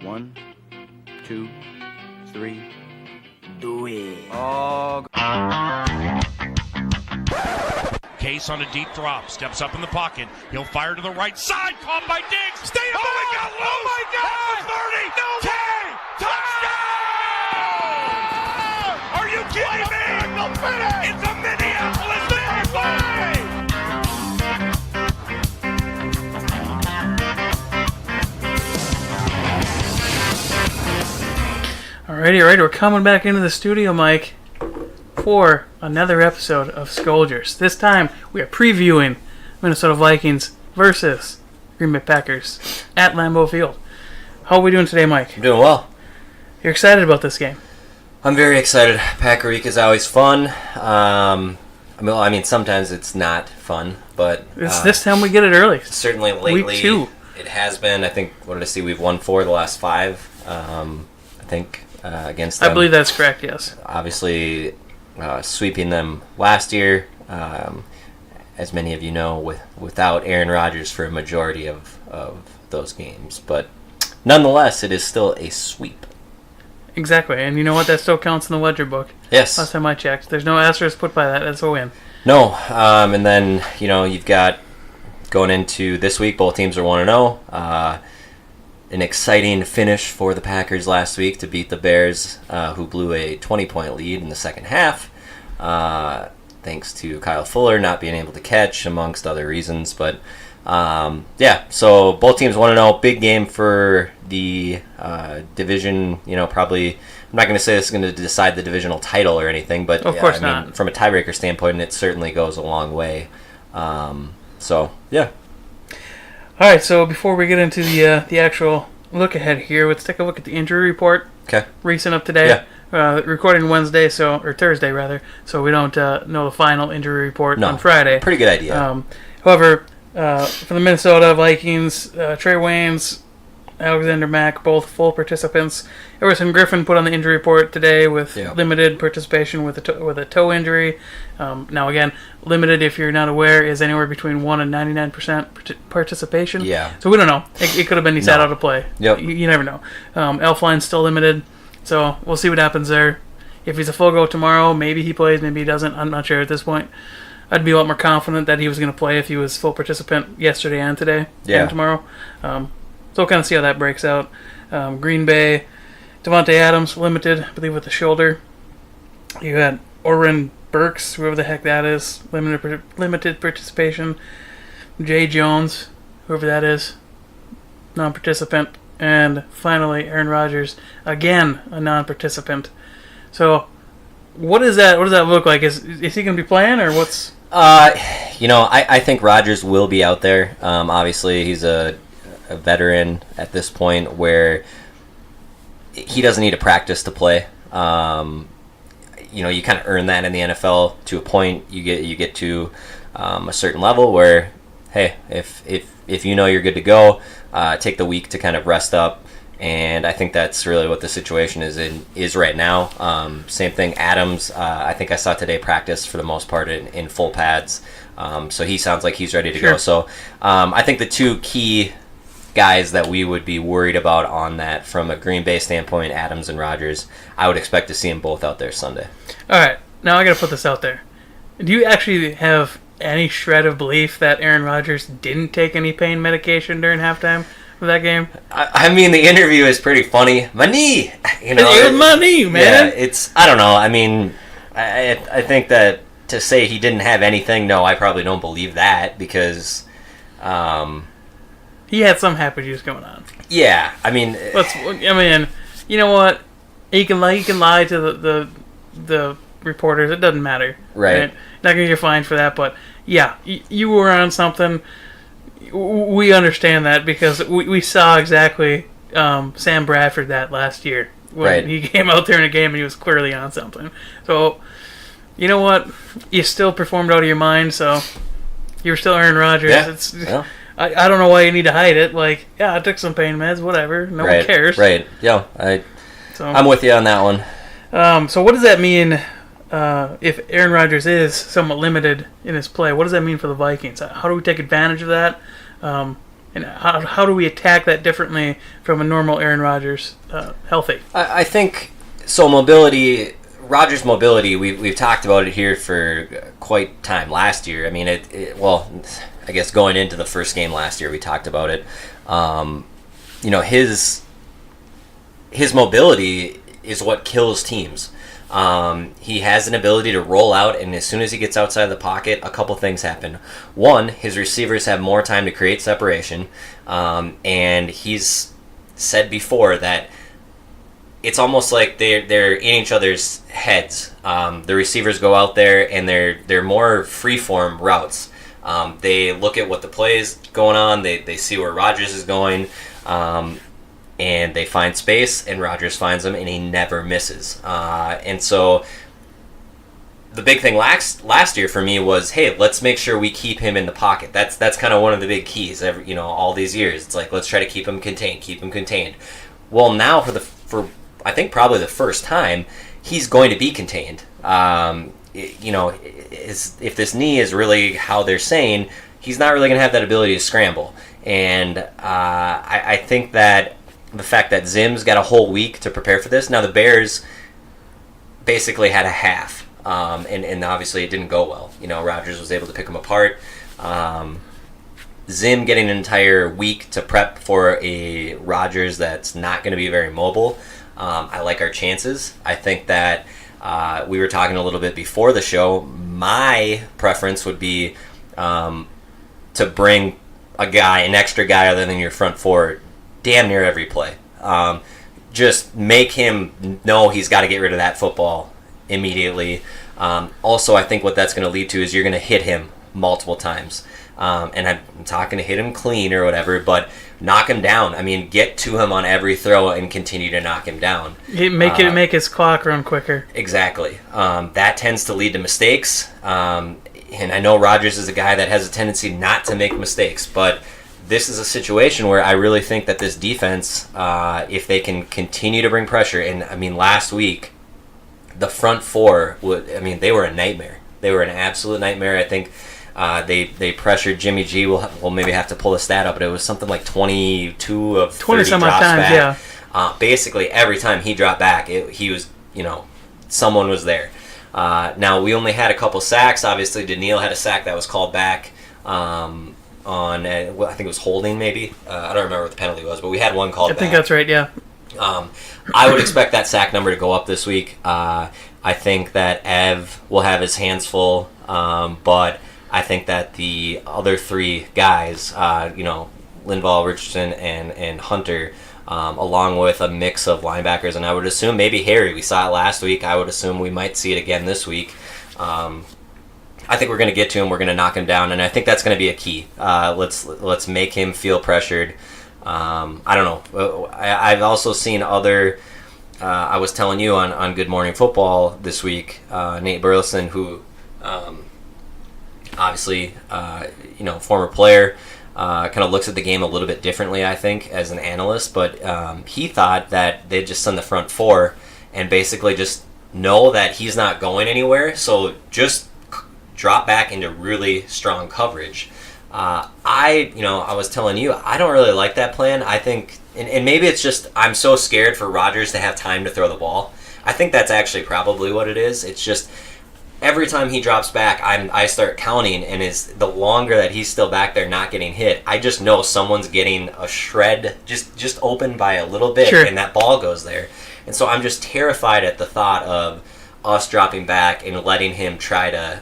1, 2, 3. Do it. Oh. Case on a deep drop, steps up in the pocket. He'll fire to the right side, caught by Diggs. Stay up. Oh, he got loose. Oh, my God. 30. No. 10. Touchdown. Are you kidding me? It's a Minneapolis Alrighty, we're coming back into the studio, Mike, for another episode of Skoldiers. This time, we are previewing Minnesota Vikings versus Green Bay Packers at Lambeau Field. How are we doing today, Mike? I'm doing well. You're excited about this game? I'm very excited. Packer Week is always fun. I mean, sometimes it's not fun, but this time we get it early. Certainly lately, Week 2. It has been. I think, what did I see? We've won 4 of the last 5, I think, against them. I believe that's correct, yes. Obviously, sweeping them last year, as many of you know, without Aaron Rodgers for a majority of those games. But nonetheless, it is still a sweep. Exactly, and you know what? That still counts in the ledger book. Yes. Last time I checked. There's no asterisk put by that. That's a win. No, and then, you've got, going into this week, both teams are 1-0. An exciting finish for the Packers last week to beat the Bears, who blew a 20-point lead in the second half, thanks to Kyle Fuller not being able to catch, amongst other reasons. But, so both teams 1-0. Big game for the division. Probably, I'm not going to say this is going to decide the divisional title or anything, but of course not. From a tiebreaker standpoint, it certainly goes a long way. All right, so before we get into the actual look ahead here, let's take a look at the injury report. Okay. Recent of today. Yeah. Recording Wednesday, or Thursday rather, so we don't know the final injury report on Friday. Pretty good idea. However, for the Minnesota Vikings, Trey Waynes, Alexander Mack, both full participants. Everson Griffin put on the injury report today with limited participation with a toe injury. Now again, limited, if you're not aware, is anywhere between 1 and 99% participation. Yeah. So we don't know. It could have been he sat out of play. Yep. You never know. Elfline's still limited, so we'll see what happens there. If he's a full go tomorrow, maybe he plays, maybe he doesn't. I'm not sure at this point. I'd be a lot more confident that he was going to play if he was full participant yesterday and today and tomorrow. So we'll kind of see how that breaks out. Green Bay, Devontae Adams, limited, I believe, with the shoulder. You had Oren Burks, whoever the heck that is, limited participation. Jay Jones, whoever that is, non-participant. And finally, Aaron Rodgers, again, a non-participant. So what does that look like? Is he going to be playing, or what's... I think Rodgers will be out there. Obviously, he's a veteran at this point where he doesn't need to practice to play. You kind of earn that in the NFL to a point. You get to a certain level where, hey, if you know you're good to go, take the week to kind of rest up. And I think that's really what the situation is right now. Same thing, Adams. I think I saw today practice for the most part in full pads. So he sounds like he's ready to go. So I think the two key guys that we would be worried about on that from a Green Bay standpoint, Adams and Rodgers, I would expect to see them both out there Sunday. All right, now I got to put this out there. Do you actually have any shred of belief that Aaron Rodgers didn't take any pain medication during halftime of that game? I mean, the interview is pretty funny. My knee, it was my knee, man. Yeah, I don't know. I mean, I think that to say he didn't have anything, no, I probably don't believe that because. He had some happy juice going on. Yeah, I mean, you know what? He can lie to the reporters. It doesn't matter, right? Not gonna get fined for that, but yeah, you were on something. We understand that because we saw exactly Sam Bradford that last year when he came out there in a game and he was clearly on something. So you know what? You still performed out of your mind, so you were still Aaron Rodgers. Yeah. I don't know why you need to hide it. Like, yeah, I took some pain meds, whatever. No one cares. Right. Yeah, I'm with you on that one. So what does that mean if Aaron Rodgers is somewhat limited in his play? What does that mean for the Vikings? How do we take advantage of that? And how do we attack that differently from a normal Aaron Rodgers healthy? I think so. Mobility, Rodgers' mobility. We've talked about it here for quite time last year. I mean, I guess going into the first game last year, we talked about it. His mobility is what kills teams. He has an ability to roll out, and as soon as he gets outside the pocket, a couple things happen. One, his receivers have more time to create separation, and he's said before that it's almost like they're in each other's heads. The receivers go out there, and they're more free-form routes. They look at what the play is going on, they see where Rodgers is going, and they find space, and Rodgers finds them, and he never misses. And so the big thing last year for me was, hey, let's make sure we keep him in the pocket. That's kind of one of the big keys. All these years, it's like, let's try to keep him contained. Well, now for I think probably the first time, he's going to be contained. If this knee is really how they're saying, he's not really going to have that ability to scramble. And I think that the fact that Zim's got a whole week to prepare for this. Now, the Bears basically had a half, and obviously it didn't go well. Rodgers was able to pick them apart. Zim getting an entire week to prep for a Rodgers that's not going to be very mobile. I like our chances. I think that we were talking a little bit before the show. My preference would be to bring an extra guy other than your front four damn near every play. Just make him know he's got to get rid of that football immediately. Also, I think what that's going to lead to is you're going to hit him multiple times. And I'm talking to hit him clean or whatever, but knock him down. I mean, get to him on every throw and continue to knock him down. Make his clock run quicker. Exactly. That tends to lead to mistakes. And I know Rodgers is a guy that has a tendency not to make mistakes, but this is a situation where I really think that this defense, if they can continue to bring pressure, and I mean, last week, the front four, they were a nightmare. They were an absolute nightmare. I think they pressured Jimmy G. We'll maybe have to pull the stat up, but it was something like 22 of 30 drops back. Yeah. Basically, every time he dropped back, he was, someone was there. Now, we only had a couple sacks. Obviously, Daniil had a sack that was called back. On I think it was holding, maybe. I don't remember what the penalty was, but we had one called back. I think that's right, yeah. I would expect that sack number to go up this week. I think that Ev will have his hands full, but I think that the other three guys, Linval, Richardson, and Hunter, along with a mix of linebackers, and I would assume maybe Harry. We saw it last week. I would assume we might see it again this week. I think we're going to get to him. We're going to knock him down, and I think that's going to be a key. Let's make him feel pressured. I don't know. I've also seen other. I was telling you on Good Morning Football this week, Nate Burleson, who obviously former player, kind of looks at the game a little bit differently, I think, as an analyst. But he thought that they'd just send the front four and basically just know that he's not going anywhere. So just drop back into really strong coverage. I was telling you, I don't really like that plan. I think, and maybe it's just I'm so scared for Rodgers to have time to throw the ball. I think that's actually probably what it is. It's just every time he drops back, I start counting, and the longer that he's still back there not getting hit, I just know someone's getting a shred, just open by a little bit, sure, and that ball goes there. And so I'm just terrified at the thought of us dropping back and letting him try to,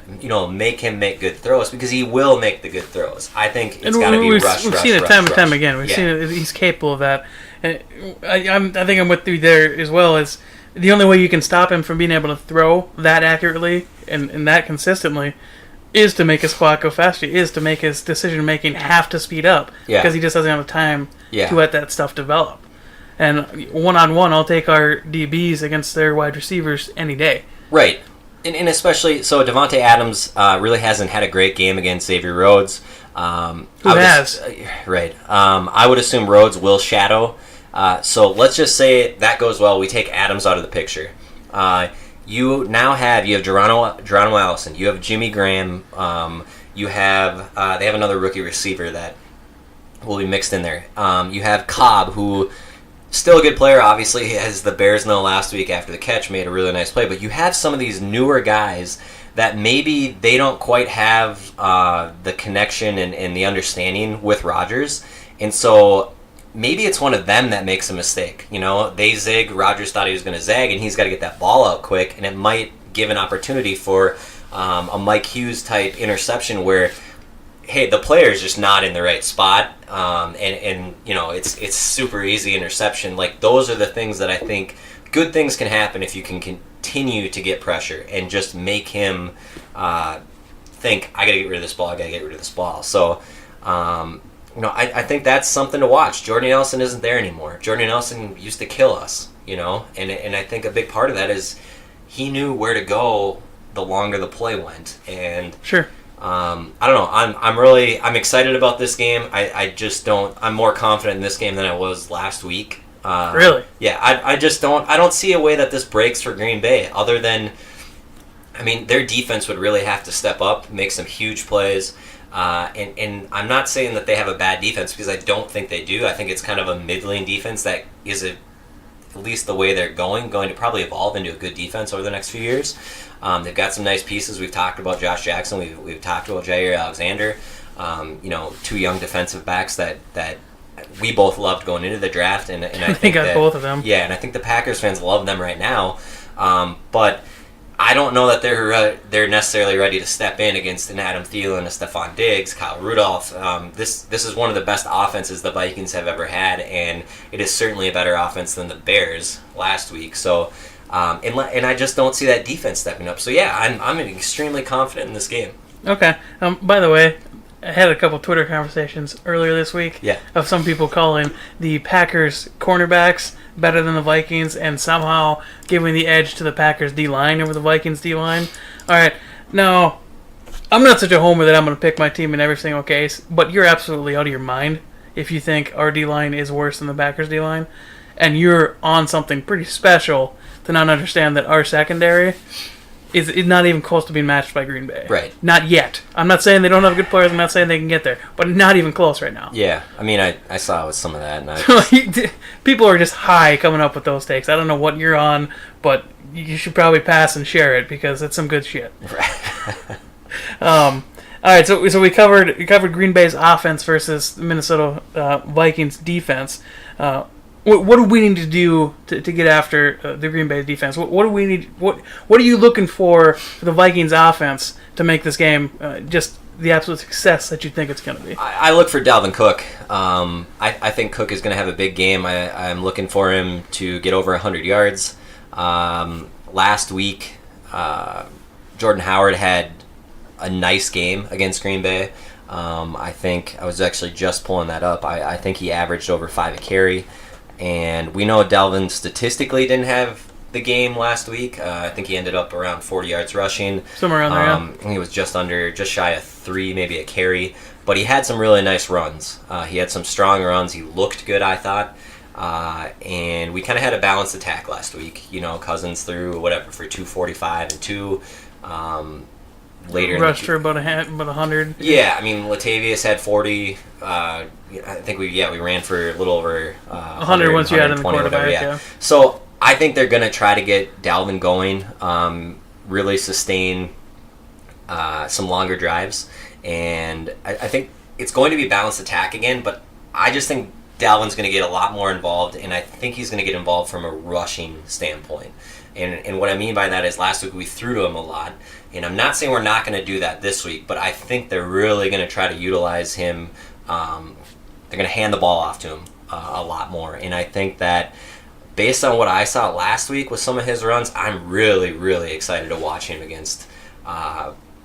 make him make good throws, because he will make the good throws. I think it's got to be rush. We've seen it time and time again. We've seen it. He's capable of that. And I think I'm with you there as well. As the only way you can stop him from being able to throw that accurately and that consistently is to make his clock go faster. Is to make his decision making have to speed up, because he just doesn't have the time to let that stuff develop. And one-on-one, I'll take our DBs against their wide receivers any day. Right. And especially, so Devontae Adams really hasn't had a great game against Xavier Rhodes. Who has? Right. I would assume Rhodes will shadow. So let's just say that goes well. We take Adams out of the picture. You have Geronimo Allison. You have Jimmy Graham. They have another rookie receiver that will be mixed in there. You have Cobb, who still a good player, obviously, as the Bears know last week after the catch made a really nice play. But you have some of these newer guys that maybe they don't quite have the connection and the understanding with Rodgers. And so maybe it's one of them that makes a mistake. You know, they zig, Rodgers thought he was going to zag, and he's got to get that ball out quick, and it might give an opportunity for a Mike Hughes type interception where, hey, the player's just not in the right spot, and you know, it's super easy interception. Like, those are the things that I think good things can happen if you can continue to get pressure and just make him think, I got to get rid of this ball, I got to get rid of this ball. So, you know, I think that's something to watch. Jordy Nelson isn't there anymore. Jordy Nelson used to kill us, you know, and I think a big part of that is he knew where to go the longer the play went. And sure. I don't know. I'm excited about this game. I'm more confident in this game than I was last week. Really? Yeah. I don't see a way that this breaks for Green Bay other than, I mean, their defense would really have to step up, make some huge plays. And I'm not saying that they have a bad defense because I don't think they do. I think it's kind of a middling defense that is at least the way they're going to probably evolve into a good defense over the next few years. They've got some nice pieces. We've talked about Josh Jackson. We've talked about Jair Alexander. You know, two young defensive backs that we both loved going into the draft, and I think got both of them. Yeah, and I think the Packers fans love them right now. But I don't know that they're necessarily ready to step in against an Adam Thielen, a Stephon Diggs, Kyle Rudolph. This is one of the best offenses the Vikings have ever had, and it is certainly a better offense than the Bears last week. So, and I just don't see that defense stepping up. So yeah, I'm extremely confident in this game. Okay. By the way, I had a couple Twitter conversations earlier this week of some people calling the Packers cornerbacks better than the Vikings and somehow giving the edge to the Packers D-line over the Vikings D-line. All right, now, I'm not such a homer that I'm going to pick my team in every single case, but you're absolutely out of your mind if you think our D-line is worse than the Packers D-line, and you're on something pretty special to not understand that our secondary is not even close to being matched by Green Bay. Right. Not yet. I'm not saying they don't have good players. I'm not saying they can get there. But not even close right now. Yeah. I mean, I saw with some of that. And people are just high coming up with those takes. I don't know what you're on, but you should probably pass and share it because it's some good shit. Right. All right, so we covered Green Bay's offense versus the Minnesota Vikings defense. What do we need to do to get after the Green Bay defense? What do we need? What are you looking for the Vikings offense to make this game just the absolute success that you think it's going to be? I look for Dalvin Cook. I think Cook is going to have a big game. I'm looking for him to get over 100 yards. Last week, Jordan Howard had a nice game against Green Bay. I think I was actually just pulling that up. I think he averaged over 5 a carry. And we know Dalvin statistically didn't have the game last week. I think he ended up around 40 yards rushing. Somewhere around there, yeah. He was just shy of 3, maybe a carry. But he had some really nice runs. He had some strong runs. He looked good, I thought. And we kind of had a balanced attack last week. You know, Cousins threw, for 245 and 2. Later rushed for about 100. Yeah, I mean, Latavius had 40. I think we ran for a little over 100 once you had in the quarterback. Yeah. So I think they're going to try to get Dalvin going, really sustain some longer drives, and I think it's going to be balanced attack again. But I just think Dalvin's going to get a lot more involved, and I think he's going to get involved from a rushing standpoint. And what I mean by that is last week we threw to him a lot. And I'm not saying we're not going to do that this week, but I think they're really going to try to utilize him. They're going to hand the ball off to him a lot more. And I think that based on what I saw last week with some of his runs, I'm really, really excited to watch him against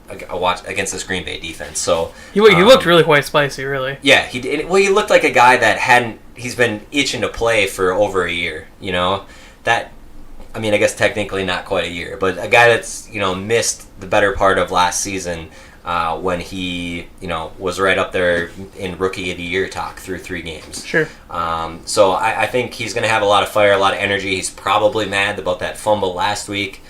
this Green Bay defense. So he looked really quite spicy, really. Yeah, he did. Well, he looked like a guy that he's been itching to play for over a year. You know, I mean, I guess technically not quite a year, but a guy that's, missed the better part of last season when he, was right up there in Rookie of the Year talk through 3 games. Sure. So I think he's going to have a lot of fire, a lot of energy. He's probably mad about that fumble last week.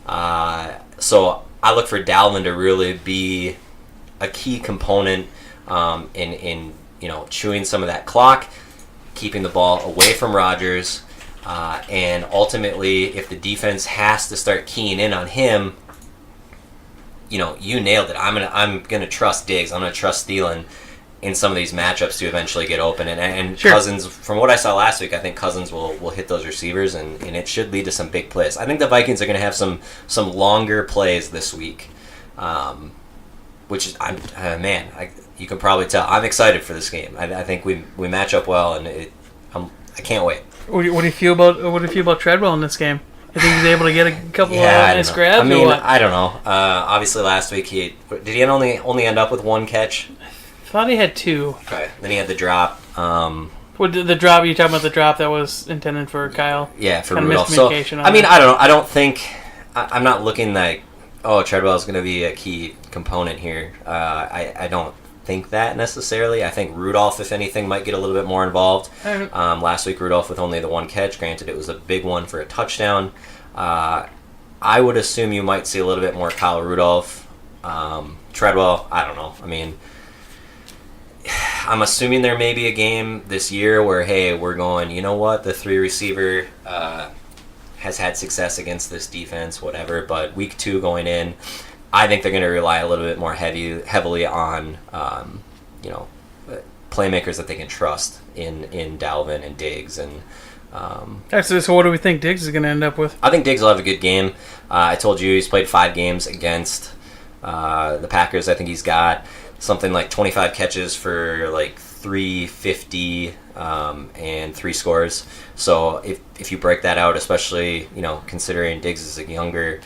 So I look for Dalvin to really be a key component in chewing some of that clock, keeping the ball away from Rodgers, and ultimately, if the defense has to start keying in on him, you nailed it. I'm gonna trust Diggs. I'm gonna trust Thielen in some of these matchups to eventually get open. And Sure. Cousins, from what I saw last week, I think Cousins will hit those receivers, and it should lead to some big plays. I think the Vikings are going to have some longer plays this week, which is, you can probably tell. I'm excited for this game. I think we match up well, and I can't wait. What do you feel about Treadwell in this game? You think he's able to get a couple of nice grabs? I mean, or what? I don't know. Obviously, last week he only end up with one catch. Thought he had 2. Okay. Then he had the drop. What the drop? You talking about the drop that was intended for Kyle? Yeah, for Kind of Rudolph. So miscommunication on I mean, that. I don't know. I don't think I'm not looking like Treadwell is going to be a key component here. I don't think that necessarily. I think Rudolph, if anything, might get a little bit more involved. Last week, Rudolph with only the one catch. Granted, it was a big one for a touchdown. I would assume you might see a little bit more Kyle Rudolph. Treadwell, I don't know. I mean, I'm assuming there may be a game this year where, hey, we're going, you know what, the 3 receiver has had success against this defense, whatever, but week 2 going in, I think they're going to rely a little bit more heavily on, playmakers that they can trust in Dalvin and Diggs. And So what do we think Diggs is going to end up with? I think Diggs will have a good game. I told you he's played 5 games against the Packers. I think he's got something like 25 catches for like 350 and 3 scores. So if you break that out, especially considering Diggs is a younger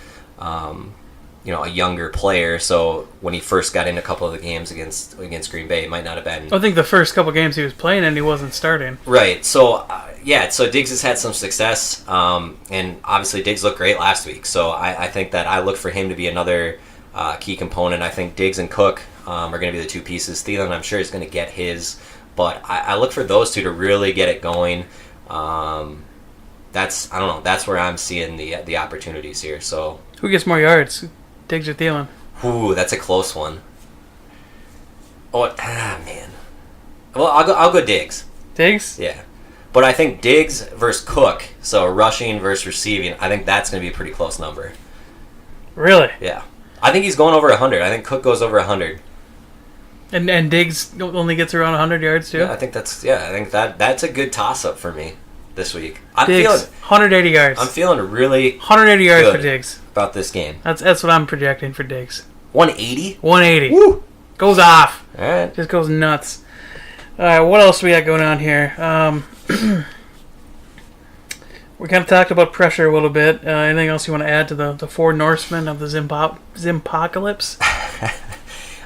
player, so when he first got in a couple of the games against Green Bay, it might not have been. I think the first couple games he was playing and he wasn't starting. Right. So so Diggs has had some success, and obviously Diggs looked great last week. So I think that I look for him to be another key component. I think Diggs and Cook are going to be the 2 pieces. Thielen, I'm sure, is going to get his, but I look for those 2 to really get it going. That's where I'm seeing the opportunities here. So Who gets more yards, Diggs or Thielen? Ooh, that's a close one. Man. Well, I'll go Diggs. Diggs? Yeah. But I think Diggs versus Cook, so rushing versus receiving, I think that's going to be a pretty close number. Really? Yeah. I think he's going over 100. I think Cook goes over 100. And Diggs only gets around 100 yards too? Yeah, I think that's a good toss-up for me this week. Diggs, 180 yards. I'm feeling really 180 yards good for Diggs. about this game. That's what I'm projecting for Diggs. 180? 180. Woo! Goes off. All right. Just goes nuts. All right, what else we got going on here? We kind of talked about pressure a little bit. Anything else you want to add to the 4 Norsemen of the Zimpocalypse?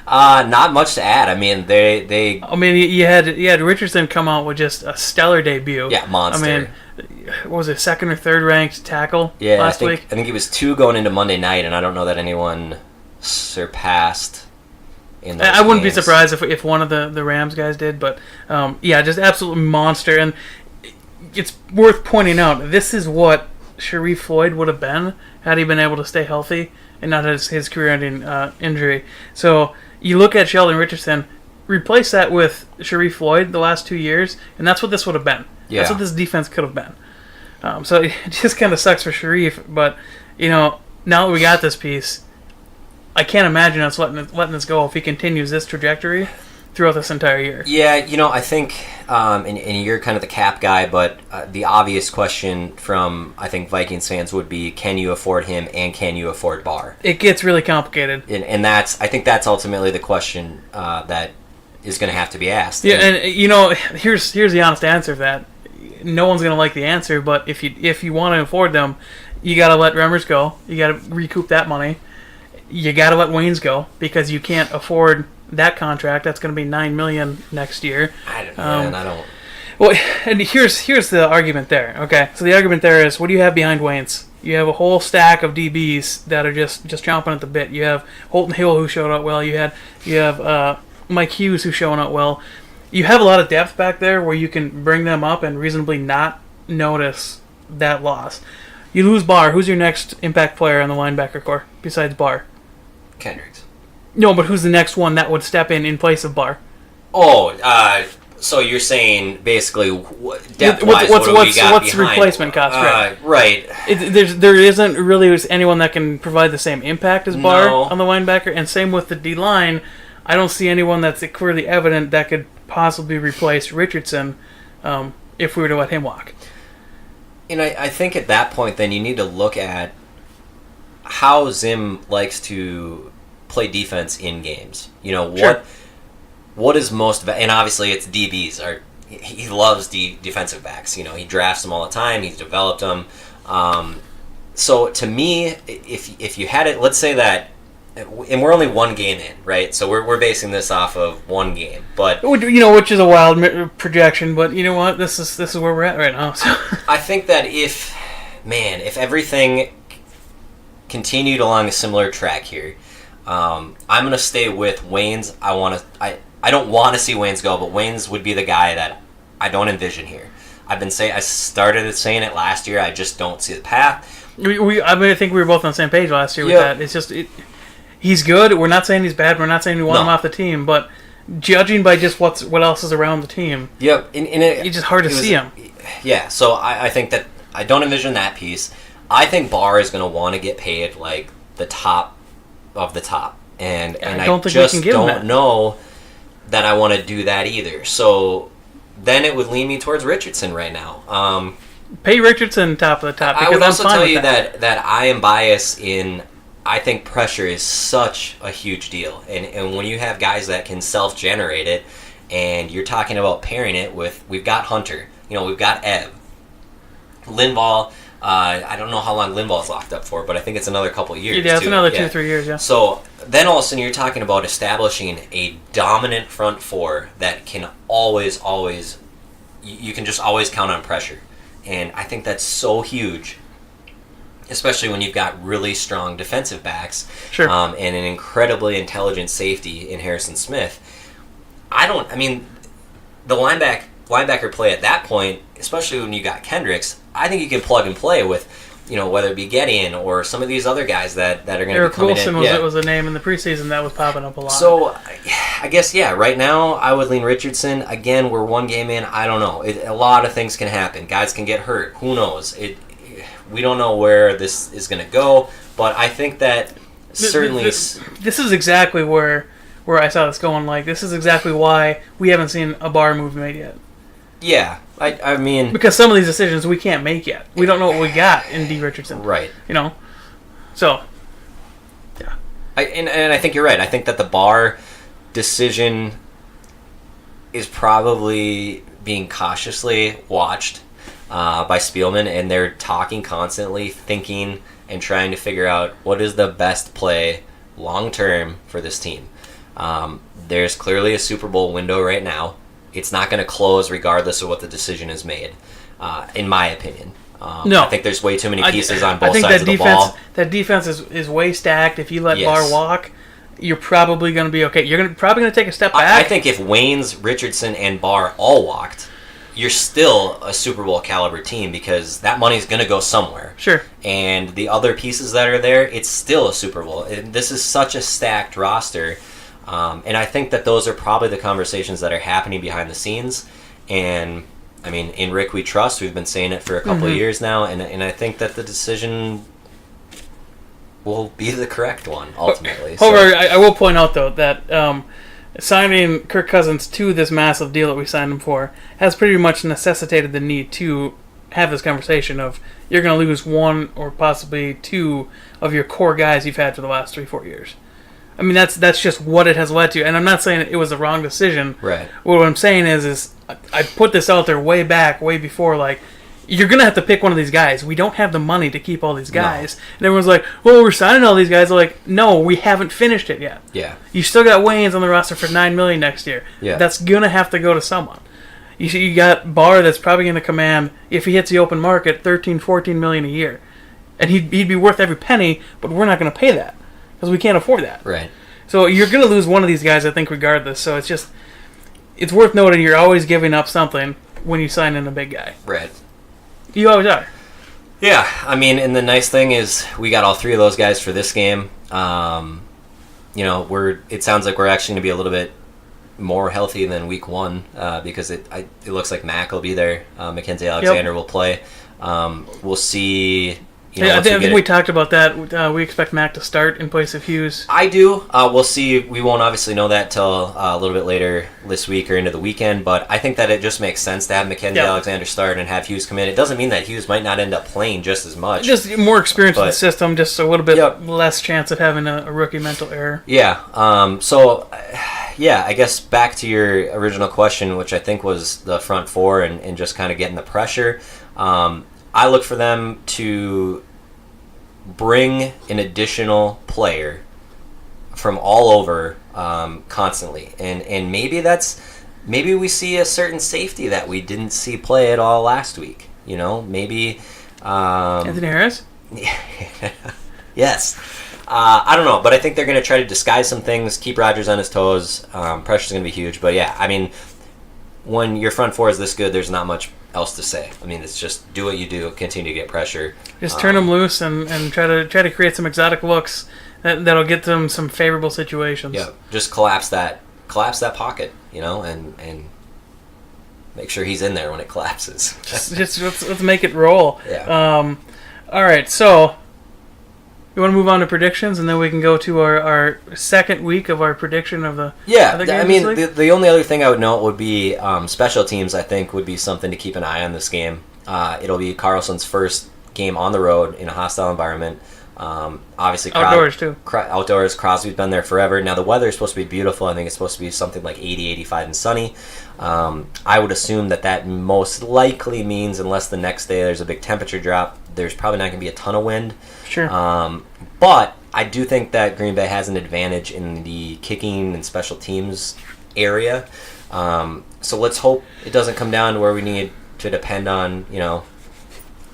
Not much to add. I mean, they. I mean, you had Richardson come out with just a stellar debut. Yeah, monster. I mean, what was it, 2nd or 3rd ranked tackle last week? I think he was 2 going into Monday night, and I don't know that anyone surpassed in those I wouldn't be games. surprised if one of the Rams guys did, but just absolute monster. And it's worth pointing out, this is what Sharif Floyd would have been had he been able to stay healthy and not his career-ending injury. So you look at Sheldon Richardson, replace that with Sharif Floyd the last 2 years, and that's what this would have been. Yeah. That's what this defense could have been. So it just kind of sucks for Sharif, but now that we got this piece, I can't imagine us letting this go if he continues this trajectory throughout this entire year. Yeah, I think, and you're kind of the cap guy, but the obvious question from, I think, Vikings fans would be, can you afford him and can you afford Barr? It gets really complicated. And I think that's ultimately the question that is going to have to be asked. Yeah, and here's the honest answer to that. No one's going to like the answer, but if you want to afford them, you got to let Remmers go. You got to recoup that money. You got to let Waynes go because you can't afford that contract. That's going to be $9 million next year. I don't. Well, and here's the argument there. Okay, so the argument there is, what do you have behind Waynes? You have a whole stack of DBs that are just chomping at the bit. You have Holton Hill, who showed up well. You have Mike Hughes, who's showing up well. You have a lot of depth back there where you can bring them up and reasonably not notice that loss. You lose Barr. Who's your next impact player on the linebacker core besides Barr? Kendricks. No, but who's the next one that would step in place of Barr? So you're saying basically depth-wise, what do we got what's behind? replacement cost? Right. Right. There isn't really anyone that can provide the same impact as Barr No. on the linebacker, and same with the D-line. I don't see anyone that's clearly evident that could possibly replace Richardson if we were to let him walk. And I think at that point, then you need to look at how Zim likes to play defense in games. Sure. What is most, and obviously it's DBs. He loves defensive backs. He drafts them all the time. He's developed them. So to me, if you had it, let's say that, and we're only one game in, right? So we're basing this off of one game, but which is a wild projection. But you know what? This is where we're at right now. So. I think that if everything continued along a similar track here, I'm gonna stay with Waynes. I don't want to see Waynes go, but Waynes would be the guy that I don't envision here. I started saying it last year. I just don't see the path. I think we were both on the same page last year with that. It's just he's good. We're not saying he's bad. We're not saying we want him off the team, but judging by just what else is around the team, yep, it's just hard to see him. Yeah, so I think that I don't envision that piece. I think Barr is going to want to get paid like the top of the top, and I just don't know that I want to do that either. So then it would lean me towards Richardson right now. Pay Richardson top of the top. I would also tell you that I am biased in. I think pressure is such a huge deal, and when you have guys that can self-generate it, and you're talking about pairing it with, we've got Hunter, we've got Ev, Linval. I don't know how long Linval's locked up for, but I think it's another couple of years. Yeah, it's another 2 or 3 years. Yeah. So then all of a sudden you're talking about establishing a dominant front four that can always, you can just always count on pressure, and I think that's so huge. Especially when you've got really strong defensive backs, sure. And an incredibly intelligent safety in Harrison Smith. The linebacker play at that point, especially when you got Kendricks, I think you can plug and play with, whether it be Gideon or some of these other guys that are going to be coming Wilson in. Eric Wilson was a name in the preseason that was popping up a lot. So, I guess, right now I would lean Richardson. Again, we're one game in. I don't know. A lot of things can happen. Guys can get hurt. Who knows? We don't know where this is going to go, but I think that certainly... This is exactly where I saw this going. Like, this is exactly why we haven't seen a Barr move made yet. Yeah, I mean... Because some of these decisions we can't make yet. We don't know what we got in D. Richardson. Right. So, yeah. And I think you're right. I think that the Barr decision is probably being cautiously watched by Spielman, and they're talking constantly, thinking, and trying to figure out what is the best play long-term for this team. There's clearly a Super Bowl window right now. It's not going to close regardless of what the decision is made, in my opinion. No. I think there's way too many pieces on both sides of the ball. That defense is way stacked. If you let Barr walk, you're probably going to be okay. You're probably going to take a step back. I think if Waynes, Richardson, and Barr all walked, you're still a Super Bowl caliber team because that money's going to go somewhere. Sure. And the other pieces that are there, it's still a Super Bowl. This is such a stacked roster. And I think that those are probably the conversations that are happening behind the scenes. And, in Rick we trust. We've been saying it for a couple of years now. And I think that the decision will be the correct one, ultimately. However, I will point out, though, that... signing Kirk Cousins to this massive deal that we signed him for has pretty much necessitated the need to have this conversation of you're going to lose one or possibly two of your core guys you've had for the last 3-4 years. That's just what it has led to, and I'm not saying it was the wrong decision. Right. What I'm saying is I put this out there way before, like, you're going to have to pick one of these guys. We don't have the money to keep all these guys. No. And everyone's like, well, we're signing all these guys. I'm like, no, we haven't finished it yet. Yeah. You still got Waynes on the roster for $9 million next year. Yeah. That's going to have to go to someone. You got Barr that's probably going to command, if he hits the open market, $13-14 million a year. And he'd be worth every penny, but we're not going to pay that because we can't afford that. Right. So you're going to lose one of these guys, I think, regardless. So it's worth noting you're always giving up something when you sign in a big guy. Right. You always are. Yeah, and the nice thing is we got all three of those guys for this game. It sounds like we're actually going to be a little bit more healthy than week 1 because it looks like Mac will be there. Mackenzie Alexander will play. We'll see. I think we talked about that. We expect Mac to start in place of Hughes. I do. We'll see. We won't obviously know that till a little bit later this week or into the weekend, but I think that it just makes sense to have Mackenzie Alexander start and have Hughes come in. It doesn't mean that Hughes might not end up playing just as much. Just more experience in the system, just a little bit less chance of having a rookie mental error. Yeah. I guess back to your original question, which I think was the front four and just kind of getting the pressure. I look for them to bring an additional player from all over constantly, and maybe we see a certain safety that we didn't see play at all last week. Maybe Anthony Harris. Yes. I don't know, but I think they're going to try to disguise some things, keep Rodgers on his toes. Pressure's going to be huge, but yeah, I mean, when your front four is this good, there's not much else to say. I mean, it's just do what you do, continue to get pressure. Just turn them loose and try to create some exotic looks that'll get them some favorable situations. Yeah, just collapse that pocket, and make sure he's in there when it collapses. just let's make it roll. Yeah. All right, so you want to move on to predictions, and then we can go to our second week of our prediction of the games I mean, this week? the only other thing I would note would be special teams. I think would be something to keep an eye on this game. It'll be Carlson's first game on the road in a hostile environment. Obviously, outdoors too. Outdoors. Crosby's been there forever. Now the weather is supposed to be beautiful. I think it's supposed to be something like 80, 85 and sunny. I would assume that most likely means, unless the next day there's a big temperature drop, there's probably not going to be a ton of wind. Sure. But I do think that Green Bay has an advantage in the kicking and special teams area. So let's hope it doesn't come down to where we need to depend on,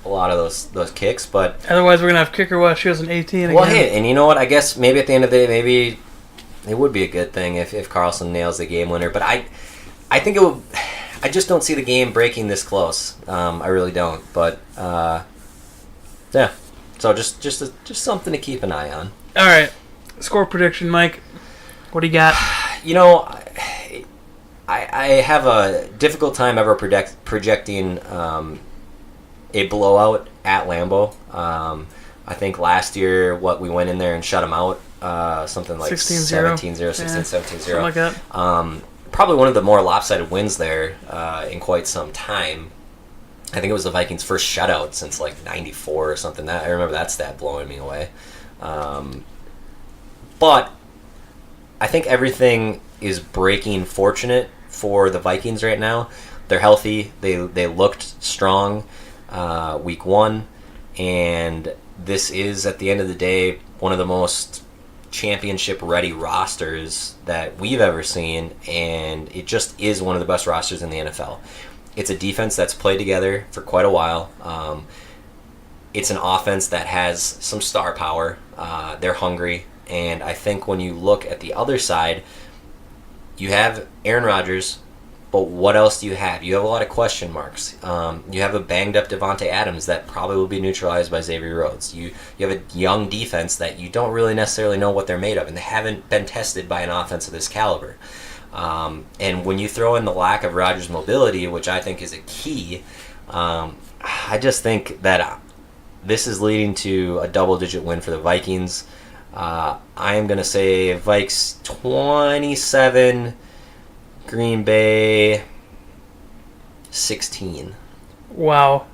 a lot of those kicks. But otherwise, we're going to have kicker watches in 18 again. Well, hey, and you know what? I guess maybe at the end of the day, maybe it would be a good thing if Carlson nails the game winner. But I think it would. I just don't see the game breaking this close. I really don't. But yeah. So just something to keep an eye on. All right, score prediction, Mike. What do you got? I have a difficult time ever projecting a blowout at Lambeau. I think last year we went in there and shut them out, something like 16-0, 17-0, 16-17-0. Something like that. Probably one of the more lopsided wins there in quite some time. I think it was the Vikings' first shutout since like 94 or something. I remember that stat blowing me away. But I think everything is breaking fortunate for the Vikings right now. They're healthy. They looked strong week 1. And this is, at the end of the day, one of the most championship-ready rosters that we've ever seen. And it just is one of the best rosters in the NFL. It's a defense that's played together for quite a while. It's an offense that has some star power. They're hungry. And I think when you look at the other side, you have Aaron Rodgers, but what else do you have? You have a lot of question marks. You have a banged-up Devontae Adams that probably will be neutralized by Xavier Rhodes. You have a young defense that you don't really necessarily know what they're made of, and they haven't been tested by an offense of this caliber. And when you throw in the lack of Rodgers' mobility, which I think is a key, I just think that this is leading to a double-digit win for the Vikings. I am going to say Vikes 27, Green Bay 16. Wow.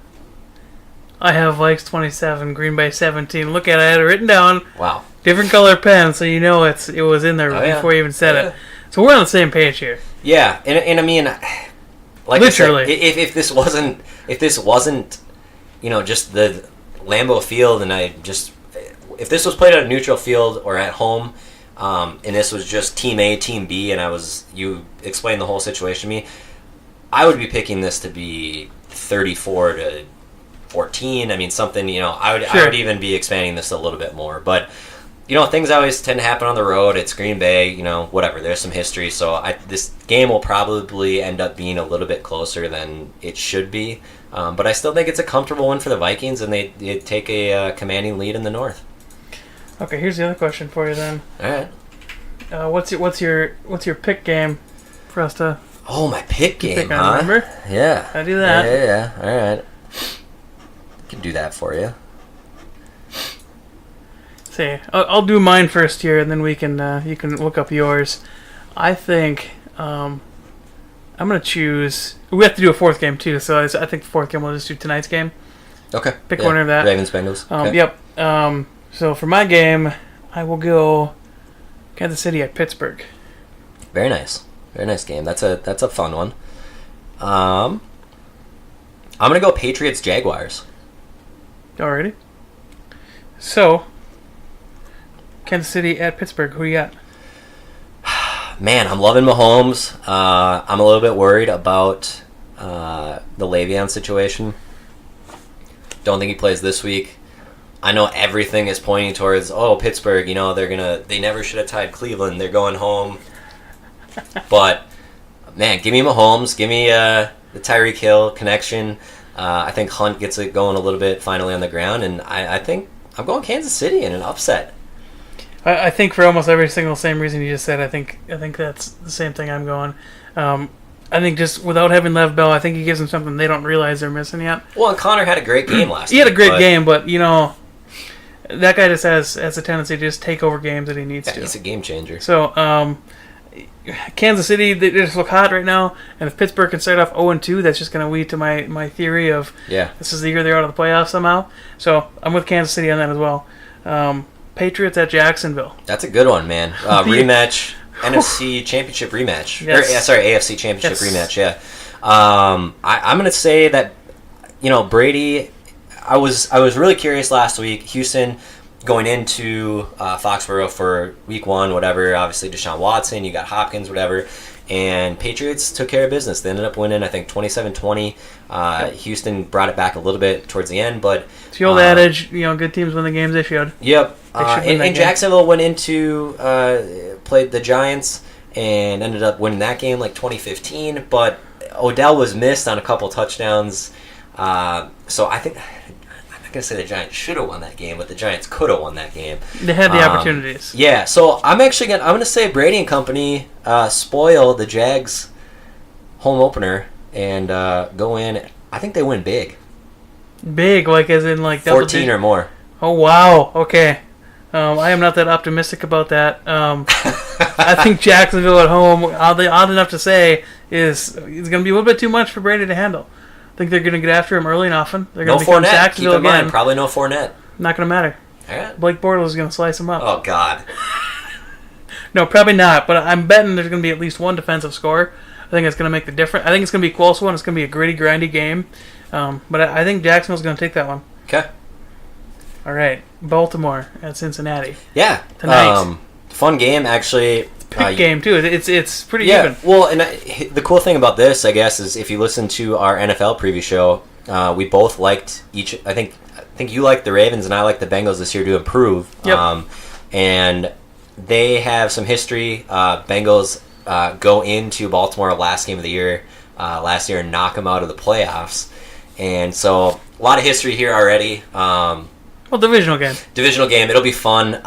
I have Vikes 27, Green Bay 17. Look at it, I had it written down. Wow. Different color pen, so you know it was in there before you even said it. So we're on the same page here. Yeah, and I mean, like literally, I said, if this wasn't just the Lambeau Field, and if this was played on a neutral field or at home, and this was just Team A, Team B, and you explained the whole situation to me, I would be picking this to be 34-14. I mean, something, I would even be expanding this a little bit more, but. Things always tend to happen on the road. It's Green Bay, whatever. There's some history. So this game will probably end up being a little bit closer than it should be. But I still think it's a comfortable win for the Vikings, and they take a commanding lead in the North. Okay, here's the other question for you then. All right. What's your pick game for us to. Oh, my pick game, pick on, huh? remember? Yeah. I do that. Yeah. All right. Can do that for you. See, I'll do mine first here, and then we can you can look up yours. I think I'm gonna choose. We have to do a fourth game too, so I think the fourth game we'll just do tonight's game. Okay. Pick one of that. Ravens, Bengals. Okay. Yep. So for my game, I will go Kansas City at Pittsburgh. Very nice. Very nice game. That's a fun one. I'm gonna go Patriots, Jaguars. Alrighty. So Kansas City at Pittsburgh. Who you got? Man, I'm loving Mahomes. I'm a little bit worried about the Le'Veon situation. Don't think he plays this week. I know everything is pointing towards, Pittsburgh, they never should have tied Cleveland. They're going home. But, man, give me Mahomes. Give me the Tyreek Hill connection. I think Hunt gets it going a little bit finally on the ground. And I think I'm going Kansas City in an upset. I think for almost every single same reason you just said, I think that's the same thing I'm going. I think just without having Lev Bell, I think he gives them something they don't realize they're missing yet. Well, and Connor had a great game last week. He had a great game, but, that guy just has a tendency to just take over games that he needs to. He's a game changer. So, Kansas City, they just look hot right now, and if Pittsburgh can start off 0-2, that's just going to lead to my theory of this is the year they're out of the playoffs somehow. So, I'm with Kansas City on that as well. Patriots at Jacksonville. That's a good one, man. Rematch, NFC Championship rematch. Yes. AFC Championship rematch, yeah. I'm going to say that, Brady, I was really curious last week. Houston going into Foxborough for week one, whatever. Obviously, Deshaun Watson, you got Hopkins, whatever. And Patriots took care of business. They ended up winning, I think, 27-20. Houston brought it back a little bit towards the end, but it's the old adage, good teams win the games they should. Yep. And Jacksonville went into played the Giants and ended up winning that game like 2015. But Odell was missed on a couple touchdowns. So I think I'm not gonna say the Giants should have won that game, but the Giants could have won that game. They had the opportunities. Yeah. So I'm gonna say Brady and company spoil the Jags home opener and go in. I think they win big. Big, like as in like 14 or more. Oh wow. Okay. I am not that optimistic about that. I think Jacksonville at home, odd enough to say, is going to be a little bit too much for Brady to handle. I think they're going to get after him early and often. They're going to become Fournette. Jacksonville Keep in again. mind, probably no Fournette. Not going to matter. All right. Blake Bortles is going to slice him up. Oh God. No, probably not. But I'm betting there's going to be at least one defensive score. I think it's going to make the difference. I think it's going to be a close one. It's going to be a gritty, grindy game. But I think Jacksonville's going to take that one. Okay. All right, Baltimore at Cincinnati. Yeah, tonight. Fun game actually. Pick game too. It's pretty even. Well, and the cool thing about this, I guess, is if you listen to our NFL preview show, we both liked each. I think you liked the Ravens and I liked the Bengals this year to improve. Yep. And they have some history. Bengals go into Baltimore last game of the year last year and knock them out of the playoffs, and so a lot of history here already. Well, divisional game. It'll be fun.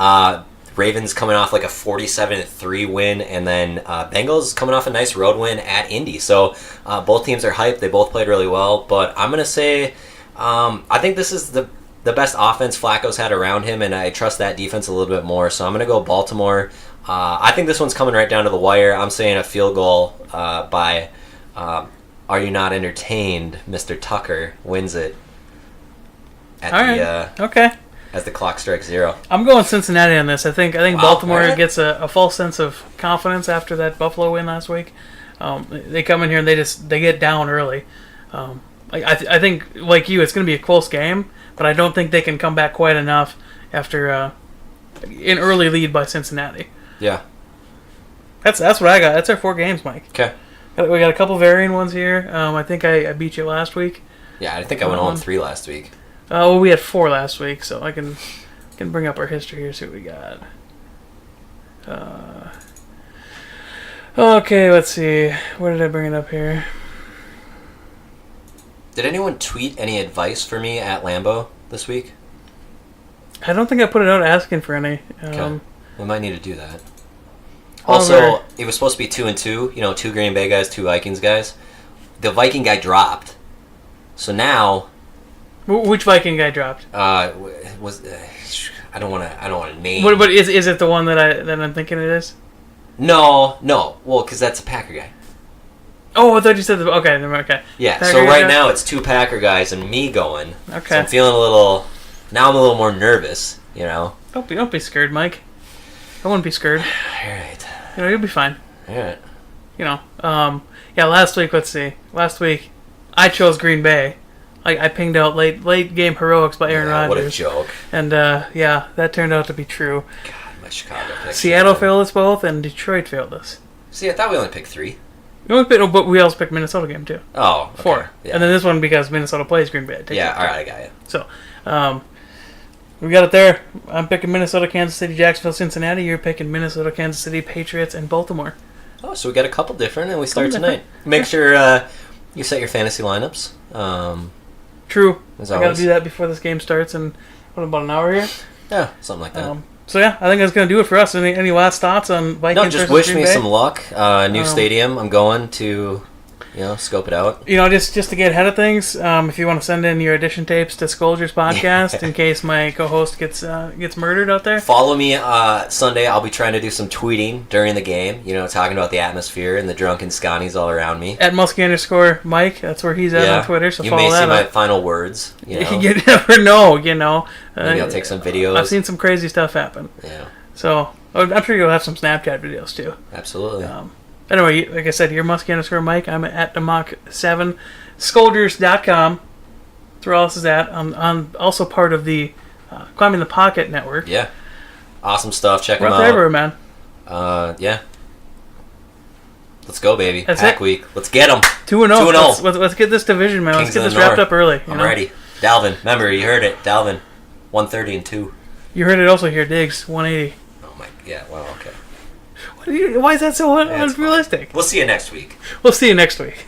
Ravens coming off like a 47-3 win, and then Bengals coming off a nice road win at Indy. So both teams are hyped. They both played really well. But I'm going to say I think this is the best offense Flacco's had around him, and I trust that defense a little bit more. So I'm going to go Baltimore. I think this one's coming right down to the wire. I'm saying a field goal by Are You Not Entertained? Mr. Tucker wins it. Okay. As the clock strikes 0. I'm going Cincinnati on this. I think Baltimore gets a false sense of confidence after that Buffalo win last week. They come in here and they get down early. I think, like you, it's going to be a close game, but I don't think they can come back quite enough after an early lead by Cincinnati. Yeah. That's what I got. That's our 4 games, Mike. Okay. We got a couple varying ones here. I think I beat you last week. Yeah, I think I went 0-3 last week. Well, we had 4 last week, so I can bring up our history here, see what we got. Okay, let's see. Where did I bring it up here? Did anyone tweet any advice for me at Lambeau this week? I don't think I put it out asking for any. Okay. We might need to do that. Also, it was supposed to be 2-2. 2 Green Bay guys, 2 Vikings guys. The Viking guy dropped. So now, which Viking guy dropped? I don't want to name. But is it the one that I'm thinking it is? No. Well, because that's a Packer guy. Oh, I thought you said okay. Yeah. Packer so right guy? now it's 2 Packer guys and me going. Okay. So I'm feeling a little. Now I'm a little more nervous. Don't be scared, Mike. I wouldn't be scared. All right. You'll be fine. All right. Yeah. Last week, let's see. Last week, I chose Green Bay. I pinged out late game heroics by Aaron Rodgers. What a joke. And that turned out to be true. God, my Chicago pick. Seattle failed us both, and Detroit failed us. See, I thought we only picked 3. But we also picked Minnesota game too. Oh, okay. 4. Yeah. And then this one because Minnesota plays Green Bay. Yeah, all right, I got you. So, we got it there. I'm picking Minnesota, Kansas City, Jacksonville, Cincinnati. You're picking Minnesota, Kansas City, Patriots, and Baltimore. Oh, so we got a couple different, and we start tonight. Make sure you set your fantasy lineups. True. As I got to always. do that before this game starts in about an hour here. Yeah, something like that. So yeah, I think that's going to do it for us. Any last thoughts on Vikings? No, just versus wish Green me Bay? some luck. New stadium. I'm going to, scope it out. Just to get ahead of things, if you want to send in your audition tapes to Skoldiers podcast in case my co-host gets murdered out there. Follow me Sunday. I'll be trying to do some tweeting during the game. Talking about the atmosphere and the drunken Scotties all around me. At Muskie_Mike, that's where he's at on Twitter. So you follow may that see my up. final words. You never know. Maybe I'll take some videos. I've seen some crazy stuff happen. Yeah. So I'm sure you'll have some Snapchat videos too. Absolutely. Anyway, like I said, you're Muskie_Mike. I'm at Demach7. Skoldiers.com. That's where all this is at. I'm also part of the Climbing the Pocket network. Yeah. Awesome stuff. Check We're them up out. there everywhere, man. Yeah. Let's go, baby. That's Pack it. week. Let's get them. 2-0. Let's get this division, man. Kings Let's get of this the wrapped North. up early. I'm ready. Dalvin. Remember, you heard it. Dalvin. 130 and 2. You heard it also here, Diggs. 180. Oh, my. Yeah, well, okay. Why is that so unrealistic? We'll see you next week. We'll see you next week.